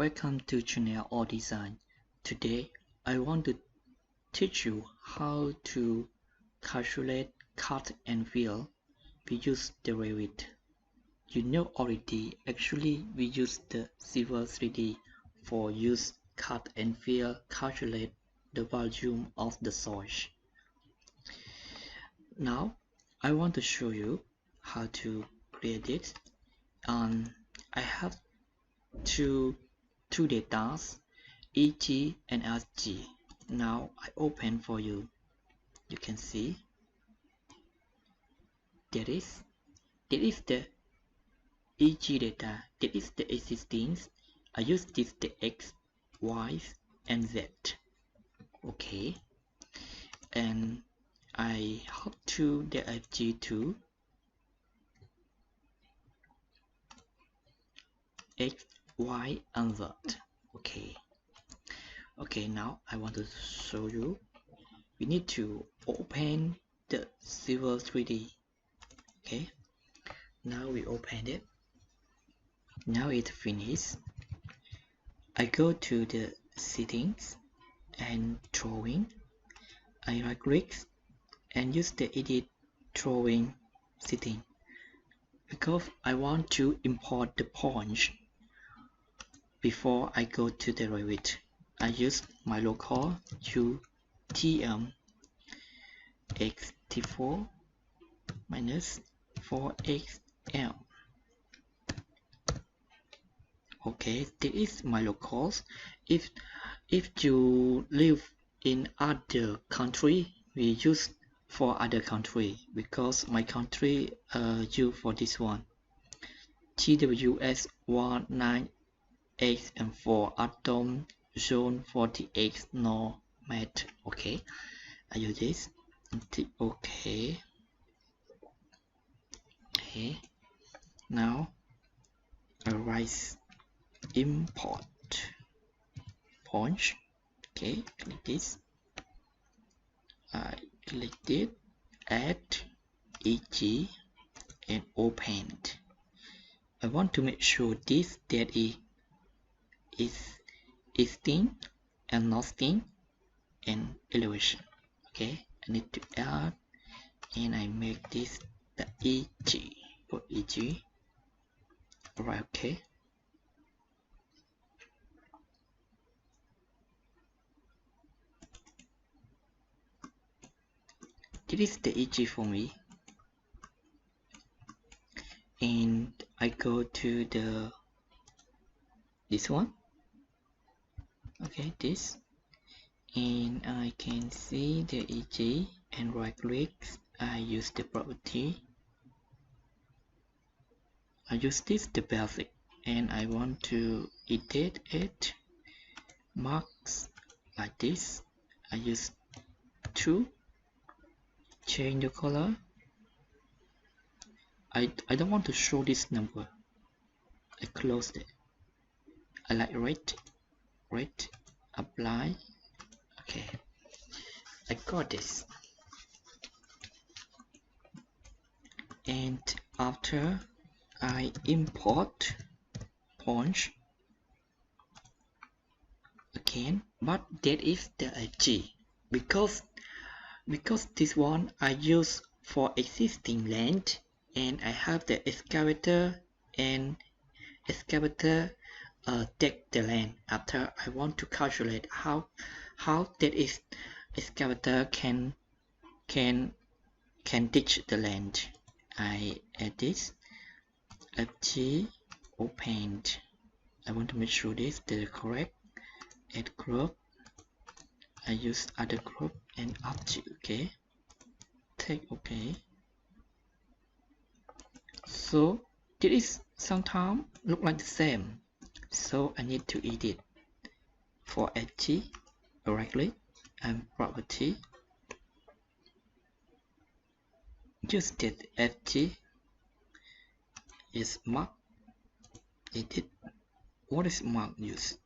Welcome to channel or design. Today I want to teach you how to calculate cut and fill. We use the Revit. You know already, actually we use the Civil 3D for use cut and fill, calculate the volume of the soil. Now I want to show you how to create it. I have two data, EG and SG. Now I open for you. You can see that is the EG data. That is the existing. I use this the X, Y, and Z. Okay, and I hop to the FG to X, Y, and Z. Okay, now I want to show you. We need to open the Civil 3D. Okay, now we open it. Now it's finished. I go to the settings and drawing. I right click and use the edit drawing setting because I want to import the points. Before I go to the Revit, I use my local UTM X4 minus 4XL. Okay, this is my locals. If you live in other country, we use for other country because my country use for this one. TWS 19X and 4 atom zone 40X no mat. Okay, I use this. Okay. Now I write import punch. Okay, click this. I click it, add EG and open it. I want to make sure this that is thin and not thin and elevation. Okay, I need to add and I make this the EG. Put EG. Alright, okay. This is the EG for me. And I go to this one. Okay, this. And I can see the EG and right click. I use the property. I use this the basic and I want to edit it. Marks like this. I use 2. Change the color. I don't want to show this number. I closed it. I like red, apply. Okay, I got this. And after I import punch again, but that is the G because this one I use for existing land and I have the excavator and excavator take the land. After I want to calculate how that is excavator can ditch the land. I add this FG opened. I want to make sure this is correct. Add group. I use other group and object. Okay, take okay. So this is sometimes look like the same, so I need to edit. For FG, right click and property. Use that FG is mark. Edit. What is mark use?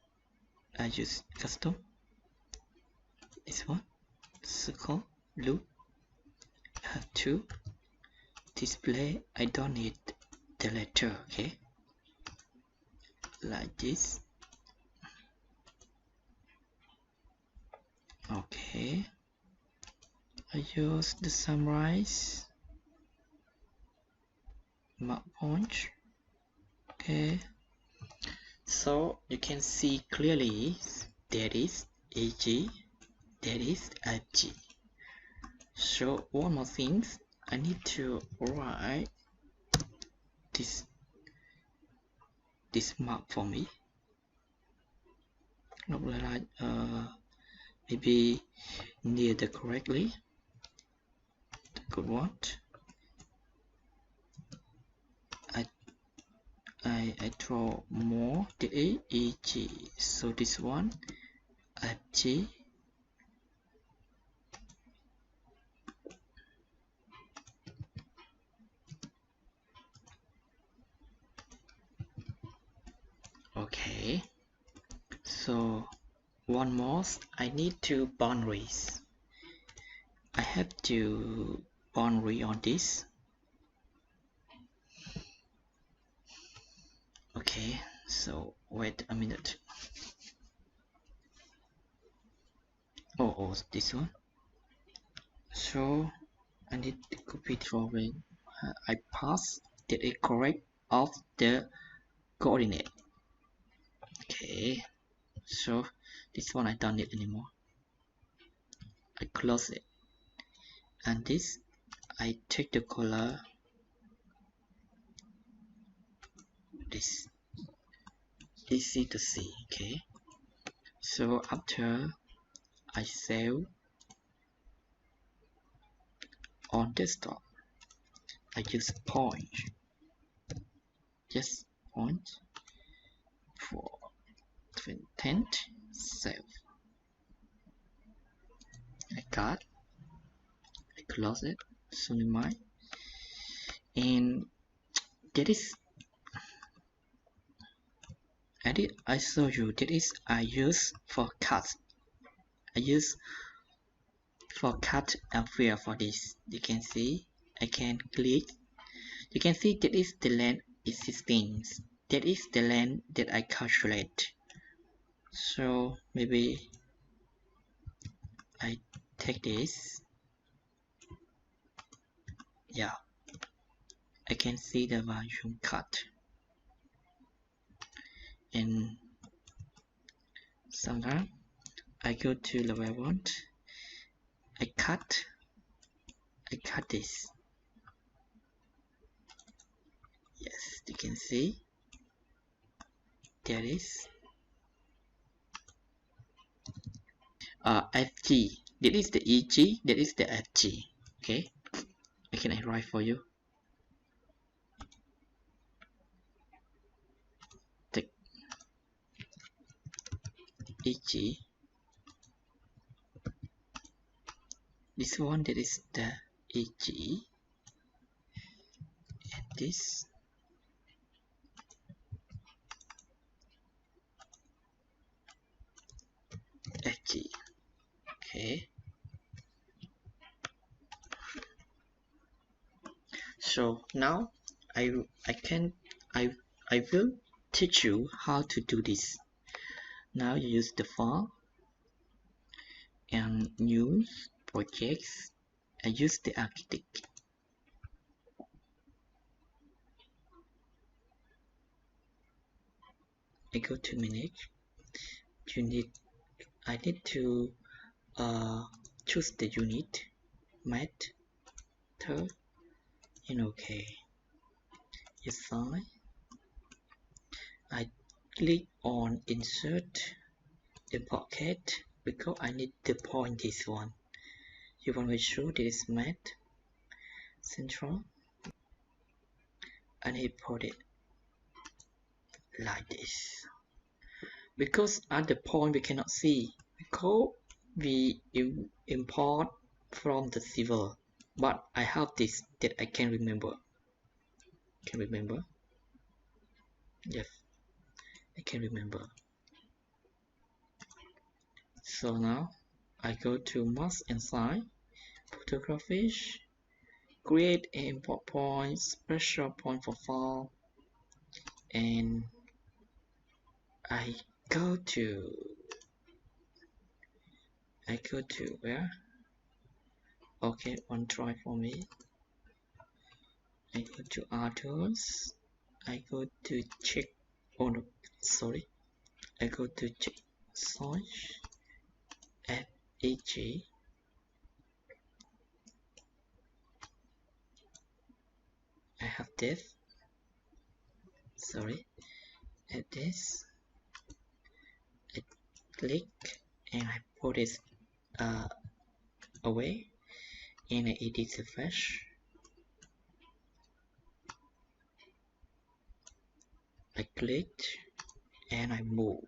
I use custom. This one, circle, loop. I have 2. Display. I don't need the letter. Okay, like this. Okay, I use the summarize mark point. Okay, so you can see clearly there is AG, there is FG. So one more thing, I need to write this mark for me. Not like maybe near the correctly. Good one. I draw more the AEG. So this one FG. Okay. So one more, I need two boundaries. I have to boundary on this. Okay, so wait a minute. Oh, this one. So I need to copy drawing. I pass that is correct of the coordinate. Okay, so this one I don't need anymore. I close it, and this I take the color this easy to see. Okay, so after I save on desktop, I use point, just point for 10 save. I got, I close it, minimize, and that is I show you that is I use for cut. I use for cut and fill for this. You can see I can click. You can see that is the length existing. That is the length that I calculate. So maybe I take this. Yeah, I can see the volume cut. And sometimes I go to level 1. I cut this. Yes, you can see there is FG. That is the EG, that is the FG. Okay, I can write for you. The EG. This one that is the EG, and this FG. Okay. So now I will teach you how to do this. Now you use the file and use projects and use the architect. I go to manage. I need to choose the unit, matter, and okay. Assign. I click on insert import cat because I need to point this one. You want to make sure this mat central and import it like this. Because at the point we cannot see because we import from the civil, but I have this that I can remember. Yes, I can remember. So now I go to mask and sign, photography, create an import point, special point for file, and I go to I go to where? Okay, one try for me. I go to others. I go to check. Oh no, sorry. I go to check search at EG. I have this. Sorry, at this. I click and I put it away, and I edit the flash. I click and I move.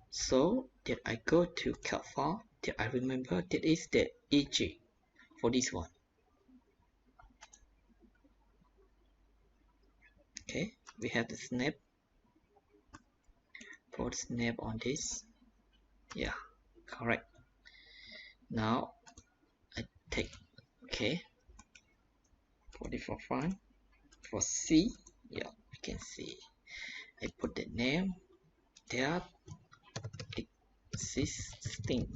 So that I go to cut file, that I remember that is the EG for this one. Okay, we have the snap. Put snap on this. Yeah, correct. Now I take, okay, 44 fine for C. Yeah, you can see. I put the name there. Existing,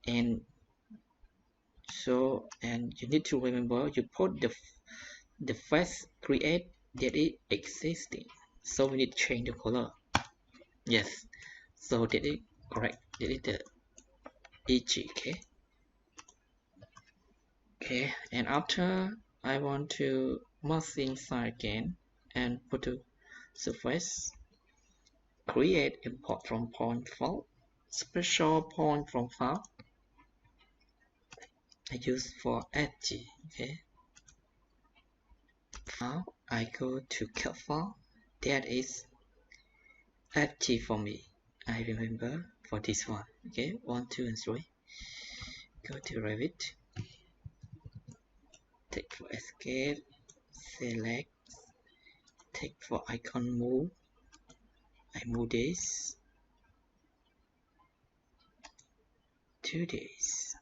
and so, and you need to remember you put the first create that is existing, so we need to change the color. Yes, so that is correct. That is the EG. Okay, and after I want to merge inside again and put a surface, create import from point file, special point from file. I use for FG. Okay, now I go to cut file. That is FG for me. I remember for this one. Okay, 1, 2, and 3. Go to Revit. Take for escape. Select. Take for icon move. I move this to this.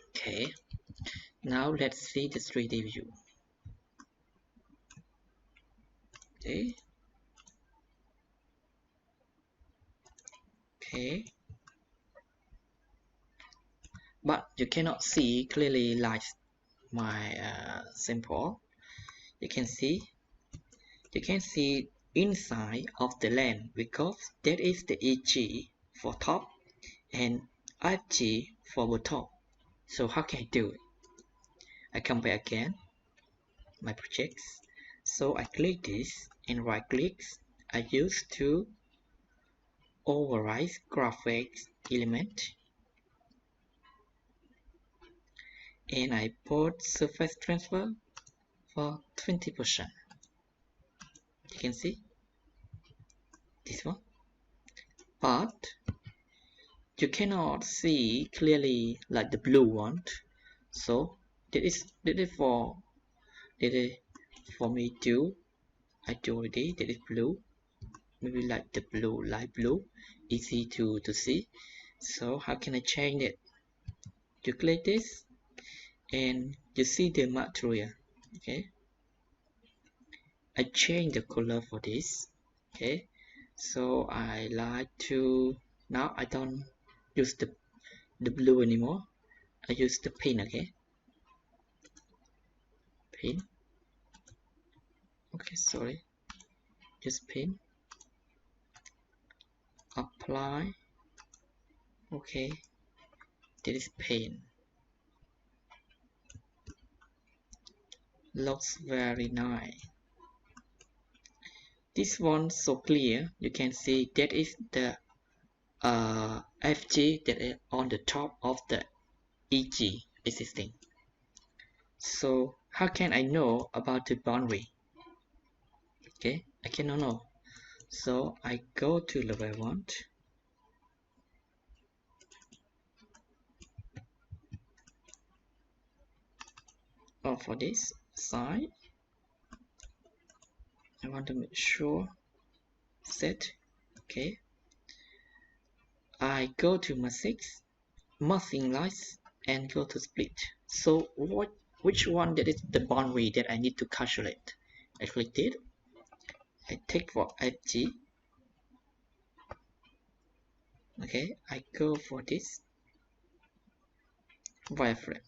Okay, now let's see the 3D view. Okay, but you cannot see clearly like my sample. You can see inside of the lens because that is the EG for top and FG for bottom. So how can I do it? I come back again, my projects. So I click this and right click. I use to override graphics element, and I put surface transfer for 20%. You can see this one, but you cannot see clearly like the blue one. So that is for me too. I do already. That is blue. Maybe like the blue, light blue, easy to see. So how can I change it? You click this and you see the material. Okay, I change the color for this. Okay, so I like to, now I don't use the blue anymore. I use the pink. Okay, pink. Okay, sorry, just pink. Apply. Okay, that is pink. Looks very nice. This one so clear, you can see that is the FG that is on the top of the EG existing. So how can I know about the boundary? Okay, I cannot know. So I go to level 1. Or for this side, I want to make sure set. Okay, I go to matrix, massing lines, and go to split. So which one that is the boundary that I need to calculate? I click it. I take for FG. Okay, I go for this wireframe.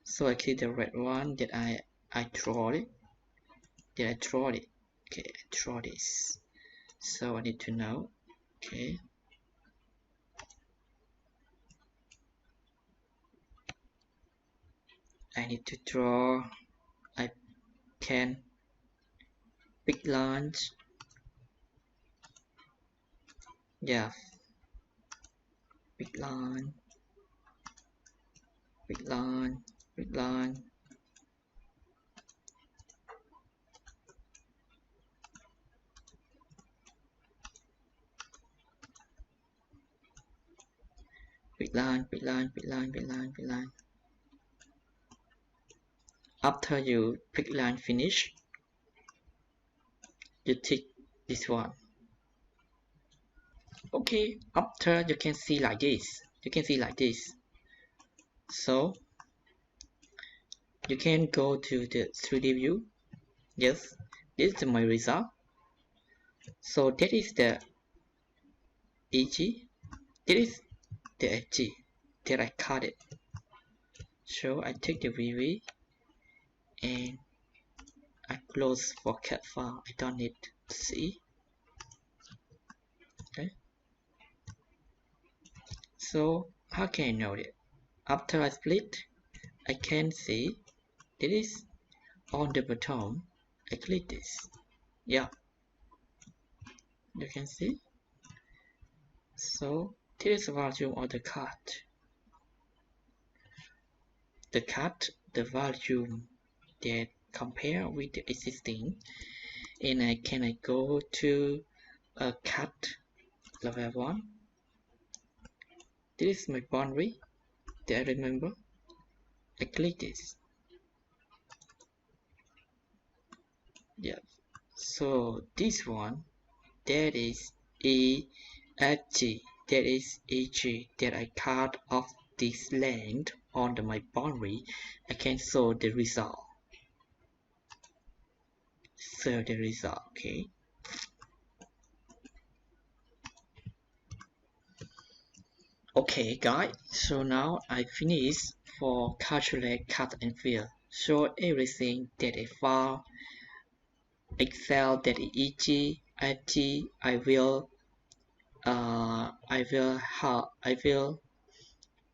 So I click the red one that I draw it. Did I draw it? Okay, I draw this. So I need to know. Okay. I need to draw. I can big lines. Yeah, big line, big line, big line. Big line, big line, big line, big line, big line. After you big line finish, you tick this one. Okay, after you can see like this. You can see like this. So you can go to the 3D view. Yes, this is my result. So that is the EG. That is the edge that I cut it. So I take the VV and I close for cat file. I don't need to see. Okay. So how can I know it? After I split, I can see that is on the bottom. I click this. Yeah, you can see. So this is the volume of the cut. The cut, the volume that compare with the existing, and I go to a cut level 1. This is my boundary that I remember. I click this. Yeah. So this one, that is EG, that is EG that I cut off this length on my boundary. I can show the result. So the result, okay. Okay guys, so now I finish for calculate cut and fill. So everything that I found Excel that EG, EG, I will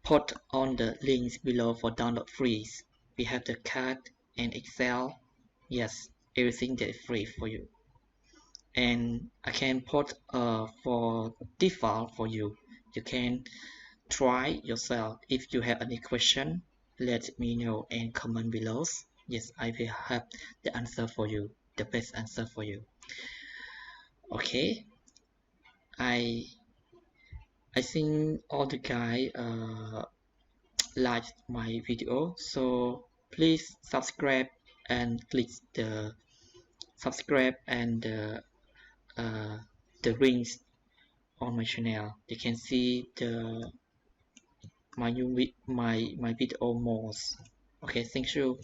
put on the links below for download free. We have the CAD and Excel. Yes, everything that is free for you. And I can put for default for you. You can try yourself. If you have any question, let me know and comment below. Yes, I will have the answer for you, the best answer for you. Okay, I think all the guys like my video, so please subscribe and click the subscribe and the rings on my channel. You can see the my video more. Okay, thank you.